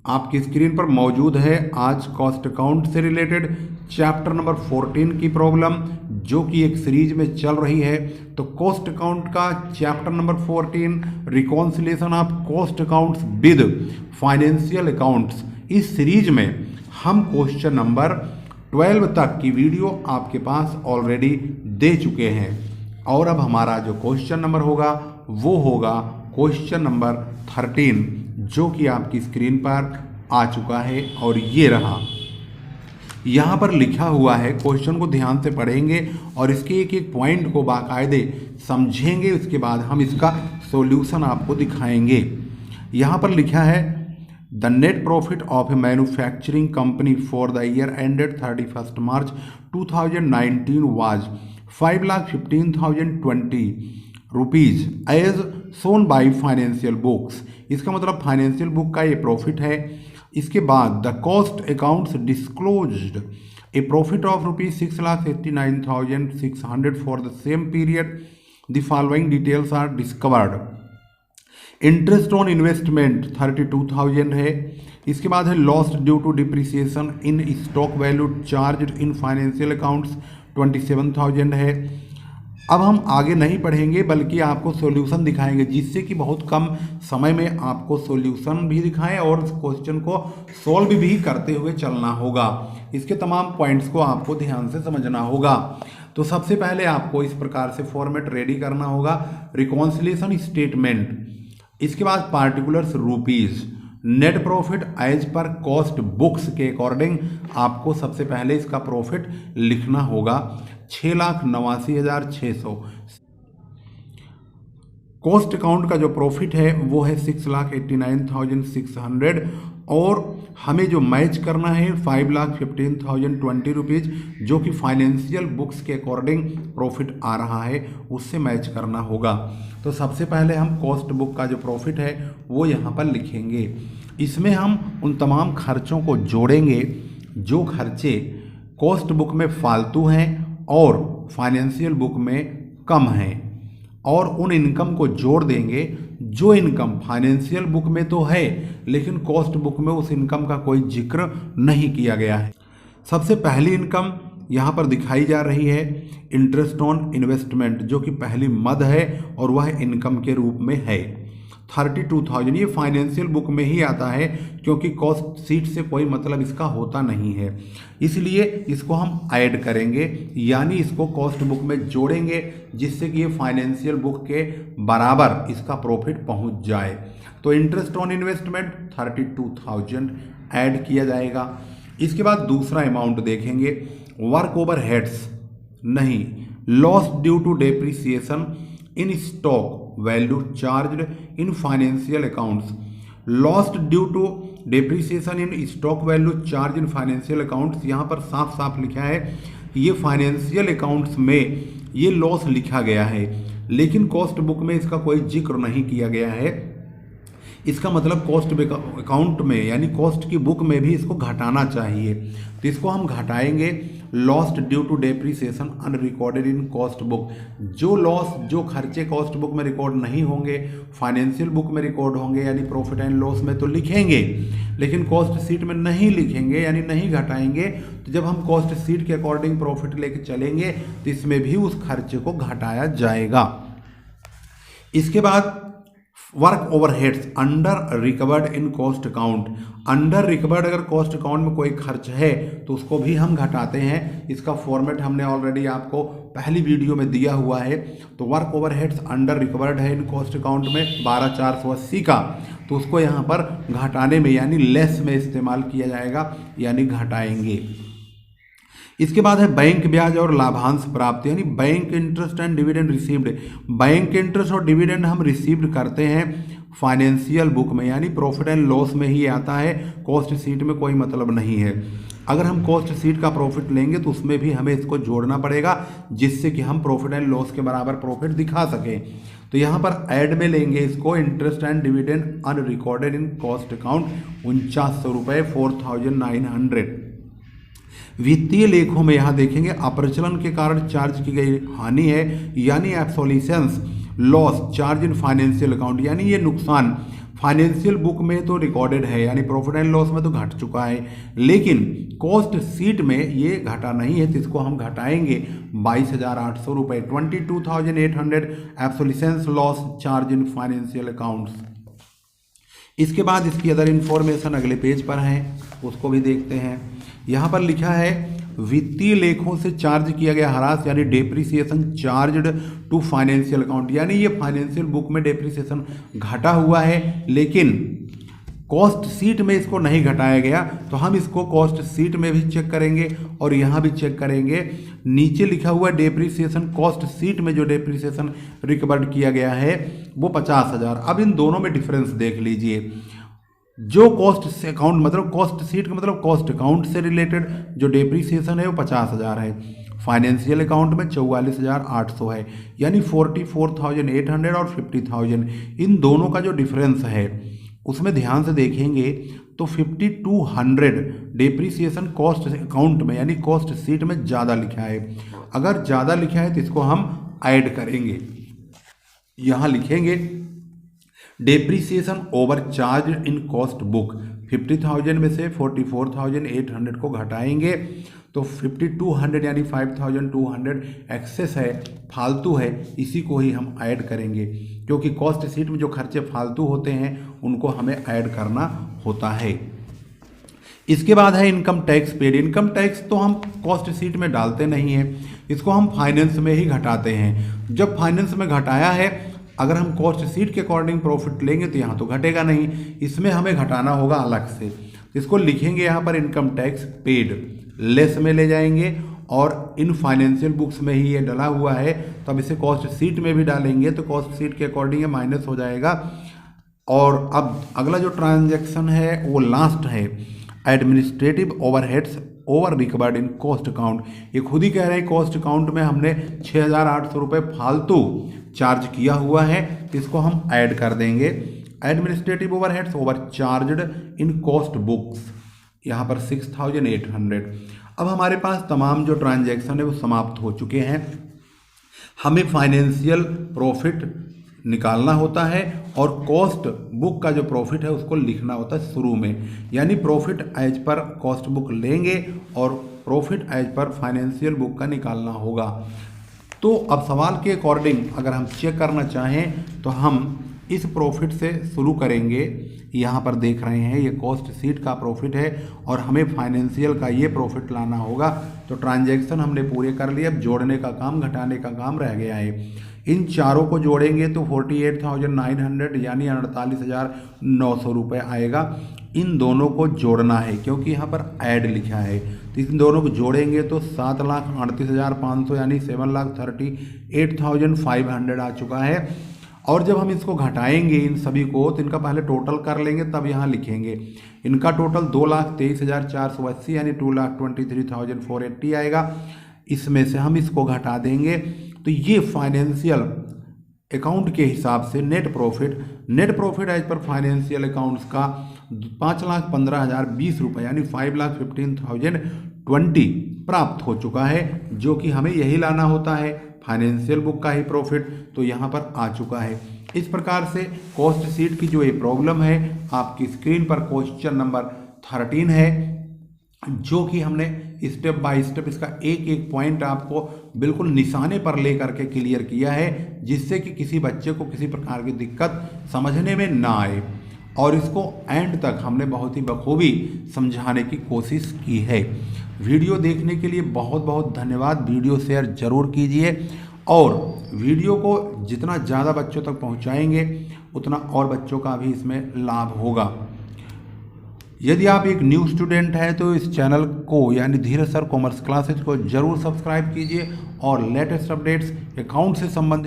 आपकी स्क्रीन पर मौजूद है आज कॉस्ट अकाउंट से रिलेटेड चैप्टर नंबर 14 की प्रॉब्लम, जो कि एक सीरीज में चल रही है। तो कॉस्ट अकाउंट का chapter number 14 reconciliation of cost accounts with financial accounts, इस सीरीज में हम क्वेश्चन नंबर 12 तक की वीडियो आपके पास ऑलरेडी दे चुके हैं। और अब हमारा जो क्वेश्चन नंबर होगा वो होगा क्वेश्चन नंबर 13, जो कि आपकी स्क्रीन पर आ चुका है। और ये रहा, यहाँ पर लिखा हुआ है। क्वेश्चन को ध्यान से पढ़ेंगे और इसके एक एक पॉइंट को बाकायदे समझेंगे, उसके बाद हम इसका सॉल्यूशन आपको दिखाएंगे। यहाँ पर लिखा है the net profit of a manufacturing company for the year ended 31 March 2019 was 5,15,020 rupees as shown by financial books. इसका मतलब फाइनेंशियल बुक का ये प्रॉफिट है। इसके बाद the cost accounts disclosed a profit of rupees 6,89,600 for the same period. The following details are discovered. Interest on investment 32,000 है। इसके बाद है loss due to depreciation in stock value charge in financial accounts 27,000 है। अब हम आगे नहीं पढ़ेंगे बल्कि आपको सॉल्यूशन दिखाएंगे, जिससे कि बहुत कम समय में आपको सॉल्यूशन भी दिखाएं और क्वेश्चन को सॉल्व भी करते हुए चलना होगा। इसके तमाम पॉइंट्स को आपको ध्यान से समझना होगा। तो सबसे पहले आपको इस प्रकार से फॉर्मेट रेडी करना होगा। रिकॉन्सिलेशन स्टेटमेंट, इसके बाद particulars rupees, net profit as per cost books के अकॉर्डिंग आपको सबसे पहले इसका प्रॉफिट लिखना होगा 6,89,600। कॉस्ट अकाउंट का जो प्रॉफिट है वो है 6,89,600 और हमें जो मैच करना है 5,15,020 रुपीज, जो कि फाइनेंशियल बुक्स के अकॉर्डिंग प्रॉफिट आ रहा है, उससे मैच करना होगा। तो सबसे पहले हम कॉस्ट बुक का जो प्रॉफिट है वो यहाँ पर लिखेंगे। इसमें हम उन तमाम खर्चों को जोड़ेंगे जो खर्चे कॉस्ट बुक में फालतू हैं और फाइनेंशियल बुक में कम हैं, और उन इनकम को जोड़ देंगे जो इनकम फाइनेंशियल बुक में तो है लेकिन कॉस्ट बुक में उस इनकम का कोई जिक्र नहीं किया गया है। सबसे पहली इनकम यहाँ पर दिखाई जा रही है इंटरेस्ट ऑन इन्वेस्टमेंट, जो कि पहली मद है और वह इनकम के रूप में है 32,000। ये फाइनेंशियल बुक में ही आता है क्योंकि कॉस्ट शीट से कोई मतलब इसका होता नहीं है, इसलिए इसको हम ऐड करेंगे, यानी इसको कॉस्ट बुक में जोड़ेंगे, जिससे कि ये फाइनेंशियल बुक के बराबर इसका प्रॉफिट पहुंच जाए। तो इंटरेस्ट ऑन इन्वेस्टमेंट 32,000 ऐड किया जाएगा। इसके बाद दूसरा अमाउंट देखेंगे, वर्क ओवर हेड्स नहीं, loss due to depreciation in stock value charged in financial accounts. Lost due to depreciation in stock value charge in financial accounts, यहाँ पर साफ साफ लिखा है ये फाइनेंशियल अकाउंट्स में ये लॉस लिखा गया है, लेकिन कॉस्ट बुक में इसका कोई जिक्र नहीं किया गया है। इसका मतलब कॉस्ट अकाउंट में यानी कॉस्ट की बुक में भी इसको घटाना चाहिए, तो इसको हम घटाएंगे। Lost due to depreciation unrecorded in cost book, जो लॉस जो खर्चे कॉस्ट बुक में रिकॉर्ड नहीं होंगे फाइनेंशियल बुक में रिकॉर्ड होंगे, यानी प्रॉफिट एंड लॉस में तो लिखेंगे लेकिन कॉस्ट शीट में नहीं लिखेंगे, यानी नहीं घटाएंगे। तो जब हम कॉस्ट शीट के अकॉर्डिंग प्रॉफिट लेके चलेंगे तो इसमें भी उस खर्चे को घटाया जाएगा। इसके बाद work overheads under recovered in cost account, under recovered अगर कॉस्ट अकाउंट में कोई खर्च है तो उसको भी हम घटाते हैं। इसका फॉर्मेट हमने ऑलरेडी आपको पहली वीडियो में दिया हुआ है। तो वर्क ओवरहेड्स अंडर रिकवर्ड है इन कॉस्ट अकाउंट में 12,480 का, तो उसको यहाँ पर घटाने में यानी लेस में इस्तेमाल किया जाएगा, यानी घटाएंगे। इसके बाद है बैंक ब्याज और लाभांश प्राप्त, यानी bank interest and dividend received. Bank interest और डिविडेंड हम रिसीव्ड करते हैं फाइनेंशियल बुक में, यानी प्रॉफिट एंड लॉस में ही आता है, कॉस्ट शीट में कोई मतलब नहीं है। अगर हम कॉस्ट शीट का प्रॉफिट लेंगे तो उसमें भी हमें इसको जोड़ना पड़ेगा, जिससे कि हम प्रॉफिट एंड लॉस के बराबर प्रॉफिट दिखा सकें। तो यहाँ पर ऐड में लेंगे इसको interest and dividend unrecorded in cost account 4900 रुपये 4,900। वित्तीय लेखों में यहाँ देखेंगे अप्रचलन के कारण चार्ज की गई हानि है, यानी absolutions loss charge in financial account, यानी ये नुकसान फाइनेंशियल बुक में तो रिकॉर्डेड है, यानी प्रॉफिट एंड लॉस में तो घट चुका है, लेकिन कॉस्ट शीट में ये घटा नहीं है, तो इसको हम घटाएंगे 22,800 रुपये, 22,800 absolution loss charge in financial accounts. इसके बाद इसकी अदर इन्फॉर्मेशन अगले पेज पर है, उसको भी देखते हैं। यहाँ पर लिखा है वित्तीय लेखों से चार्ज किया गया ह्रास यानी depreciation charged to financial account, यानी ये फाइनेंशियल बुक में डेप्रिसिएशन घटा हुआ है, लेकिन कॉस्ट शीट में इसको नहीं घटाया गया, तो हम इसको कॉस्ट शीट में भी चेक करेंगे और यहाँ भी चेक करेंगे। नीचे लिखा हुआ डेप्रिसिएशन कॉस्ट शीट में जो डेप्रिसिएशन रिकवर्ड किया गया है वो 50,000। अब इन दोनों में डिफरेंस देख लीजिए। जो कॉस्ट अकाउंट मतलब कॉस्ट शीट का मतलब कॉस्ट अकाउंट से रिलेटेड जो डेप्रिसिएशन है वो 50,000 है, फाइनेंशियल अकाउंट में 44,800 है, यानी 44,800 और 50,000, इन दोनों का जो डिफरेंस है उसमें ध्यान से देखेंगे तो 5,200 डेप्रिसिएशन कॉस्ट अकाउंट में यानी कॉस्ट शीट में ज़्यादा लिखा है। अगर ज़्यादा लिखा है तो इसको हम ऐड करेंगे, यहाँ लिखेंगे depreciation over charge in cost book, 50,000 में से 44,800 को घटाएंगे तो 5,200 यानी 5,200 एक्सेस है, फालतू है, इसी को ही हम ऐड करेंगे, क्योंकि कॉस्ट शीट में जो खर्चे फालतू होते हैं उनको हमें ऐड करना होता है। इसके बाद है income tax paid. Income tax तो हम कॉस्ट शीट में डालते नहीं हैं, इसको हम फाइनेंस में ही घटाते हैं। जब फाइनेंस में घटाया है, अगर हम कॉस्ट शीट के अकॉर्डिंग प्रॉफिट लेंगे तो यहाँ तो घटेगा नहीं, इसमें हमें घटाना होगा अलग से। इसको लिखेंगे यहाँ पर इनकम टैक्स पेड, लेस में ले जाएंगे और इन फाइनेंशियल बुक्स में ही ये डला हुआ है, तो अब इसे कॉस्ट शीट में भी डालेंगे तो कॉस्ट शीट के अकॉर्डिंग ये माइनस हो जाएगा। और अब अगला जो ट्रांजैक्शन है वो लास्ट है, administrative overheads over recovered in cost account. ये खुद ही कह रहे हैं कॉस्ट अकाउंट में हमने 6,800 रुपये फालतू चार्ज किया हुआ है, तो इसको हम ऐड कर देंगे। Administrative overheads over charged in cost books, यहाँ पर 6,800। अब हमारे पास तमाम जो ट्रांजैक्शन है वो समाप्त हो चुके हैं। हमें फाइनेंशियल प्रॉफिट निकालना होता है और कॉस्ट बुक का जो प्रॉफिट है उसको लिखना होता है शुरू में, यानी profit as per cost book लेंगे और profit as per financial book का निकालना होगा। तो अब सवाल के अकॉर्डिंग अगर हम चेक करना चाहें तो हम इस प्रॉफिट से शुरू करेंगे। यहाँ पर देख रहे हैं ये कॉस्ट शीट का प्रॉफिट है और हमें फाइनेंशियल का ये प्रॉफिट लाना होगा। तो ट्रांजैक्शन हमने पूरे कर लिए, अब जोड़ने का काम घटाने का काम रह गया है। इन चारों को जोड़ेंगे तो 48,900 यानी 48,900 रुपये आएगा। इन दोनों को जोड़ना है क्योंकि यहाँ पर ऐड लिखा है, तो इन दोनों को जोड़ेंगे तो 7,38,500 यानी 7,38,500 आ चुका है। और जब हम इसको घटाएंगे इन सभी को तो इनका पहले टोटल कर लेंगे तब यहाँ लिखेंगे। इनका टोटल 2,23,480 यानी 2,23,480 आएगा। इसमें से हम इसको घटा देंगे तो ये फाइनेंशियल अकाउंट के हिसाब से net profit as per financial accounts का 5,15,020 रुपये यानी 5,15,020 प्राप्त हो चुका है, जो कि हमें यही लाना होता है, फाइनेंशियल बुक का ही प्रॉफिट तो यहाँ पर आ चुका है। इस प्रकार से कॉस्ट शीट की जो ये प्रॉब्लम है आपकी स्क्रीन पर क्वेश्चन नंबर 13 है, जो कि हमने स्टेप बाय स्टेप इसका एक एक पॉइंट आपको बिल्कुल निशाने पर लेकर के क्लियर किया है, जिससे कि किसी बच्चे को किसी प्रकार की दिक्कत समझने में ना आए। और इसको एंड तक हमने बहुत ही बखूबी समझाने की कोशिश की है। वीडियो देखने के लिए बहुत बहुत धन्यवाद। वीडियो शेयर जरूर कीजिए और वीडियो को जितना ज़्यादा बच्चों तक पहुंचाएंगे उतना और बच्चों का भी इसमें लाभ होगा। यदि आप एक न्यू स्टूडेंट हैं तो इस चैनल को यानी धीरज सर कॉमर्स क्लासेज को जरूर सब्सक्राइब कीजिए और लेटेस्ट अपडेट्स अकाउंट से संबंधित